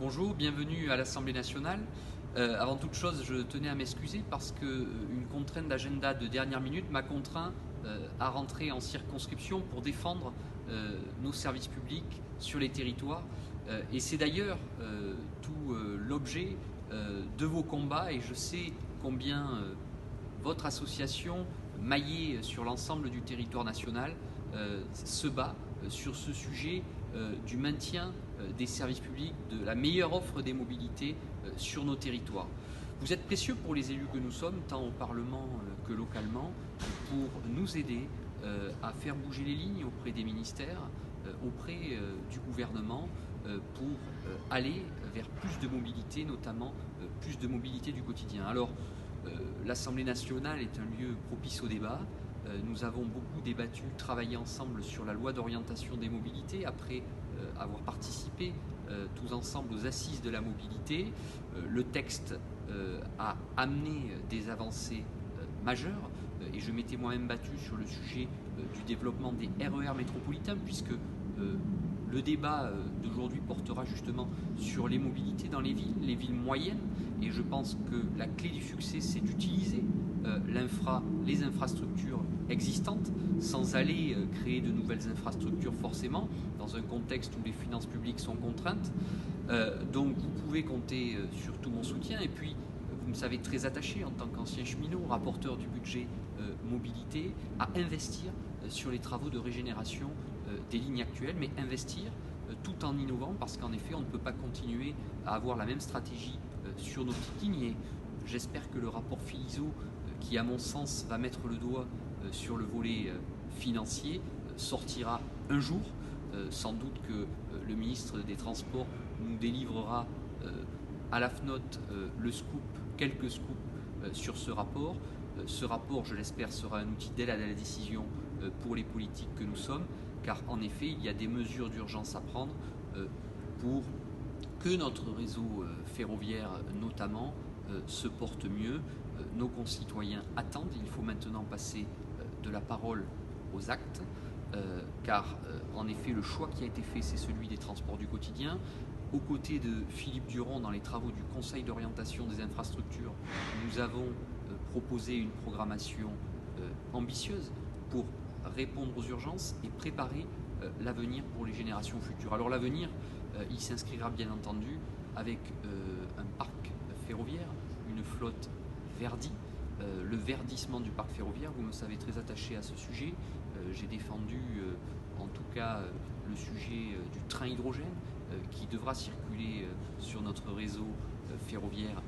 Bonjour, bienvenue à l'Assemblée nationale. Avant toute chose, je tenais à m'excuser parce qu'une contrainte d'agenda de dernière minute m'a contraint à rentrer en circonscription pour défendre nos services publics sur les territoires. Et c'est d'ailleurs tout l'objet de vos combats, et je sais combien votre association, maillée sur l'ensemble du territoire national, se bat sur ce sujet du maintien des services publics, de la meilleure offre des mobilités sur nos territoires. Vous êtes précieux pour les élus que nous sommes, tant au Parlement que localement, pour nous aider à faire bouger les lignes auprès des ministères, auprès du gouvernement, pour aller vers plus de mobilité, notamment plus de mobilité du quotidien. Alors, l'Assemblée nationale est un lieu propice au débat. Nous avons beaucoup débattu, travaillé ensemble sur la loi d'orientation des mobilités, après avoir participé tous ensemble aux assises de la mobilité. Le texte a amené des avancées majeures, et je m'étais moi-même battu sur le sujet du développement des RER métropolitains, puisque le débat d'aujourd'hui portera justement sur les mobilités dans les villes moyennes, et je pense que la clé du succès, c'est d'utiliser les infrastructures existantes sans aller créer de nouvelles infrastructures forcément, dans un contexte où les finances publiques sont contraintes. Donc vous pouvez compter sur tout mon soutien, et puis vous me savez très attaché en tant qu'ancien cheminot, rapporteur du budget mobilité, à investir sur les travaux de régénération des lignes actuelles, mais investir tout en innovant, parce qu'en effet on ne peut pas continuer à avoir la même stratégie sur nos petites lignes. Et j'espère que le rapport Philizot, qui à mon sens va mettre le doigt sur le volet financier, sortira un jour. Sans doute que le ministre des Transports nous délivrera à la FNOT quelques scoops sur ce rapport. Ce rapport, je l'espère, sera un outil d'aide à la décision pour les politiques que nous sommes, car en effet, il y a des mesures d'urgence à prendre pour que notre réseau ferroviaire notamment se porte mieux. Nos concitoyens attendent, il faut maintenant passer de la parole aux actes, car en effet le choix qui a été fait, c'est celui des transports du quotidien. Aux côtés de Philippe Duron, dans les travaux du Conseil d'orientation des infrastructures, nous avons proposé une programmation ambitieuse pour répondre aux urgences et préparer l'avenir pour les générations futures. Alors l'avenir, il s'inscrira bien entendu avec un parc ferroviaire, une flotte verdie, le verdissement du parc ferroviaire. Vous me savez très attaché à ce sujet. J'ai défendu en tout cas le sujet du train hydrogène qui devra circuler sur notre réseau ferroviaire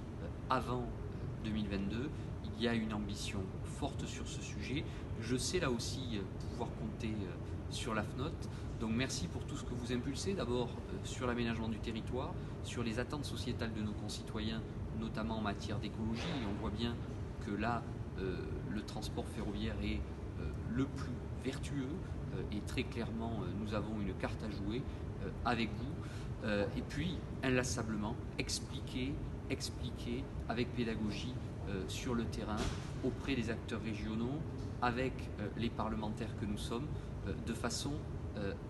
avant 2022. Il y a une ambition forte sur ce sujet. Je sais là aussi pouvoir compter sur la FNOT. Donc merci pour tout ce que vous impulsez, d'abord sur l'aménagement du territoire, sur les attentes sociétales de nos concitoyens, notamment en matière d'écologie. Et on voit bien que là, le transport ferroviaire est le plus vertueux, et très clairement, nous avons une carte à jouer avec vous. Et puis, inlassablement, expliquer avec pédagogie sur le terrain, auprès des acteurs régionaux, avec les parlementaires que nous sommes, de façon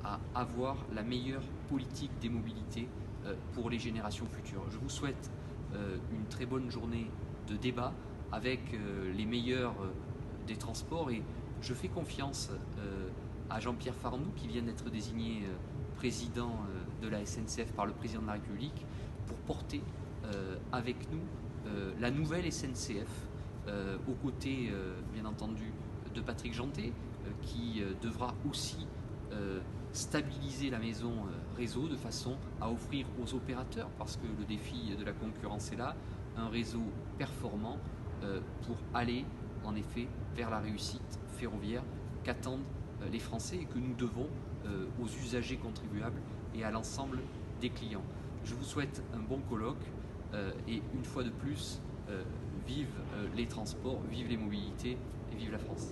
à avoir la meilleure politique des mobilités pour les générations futures. Je vous souhaite une très bonne journée de débat avec les meilleurs des transports, et je fais confiance à Jean-Pierre Farandou, qui vient d'être désigné président de la SNCF par le président de la République, pour porter avec nous la nouvelle SNCF, aux côtés bien entendu de Patrick Jeantet, qui devra aussi stabiliser la maison réseau de façon à offrir aux opérateurs, parce que le défi de la concurrence est là, un réseau performant pour aller en effet vers la réussite ferroviaire qu'attendent les Français, et que nous devons aux usagers contribuables et à l'ensemble des clients. Je vous souhaite un bon colloque, et une fois de plus, vive les transports, vive les mobilités et vive la France.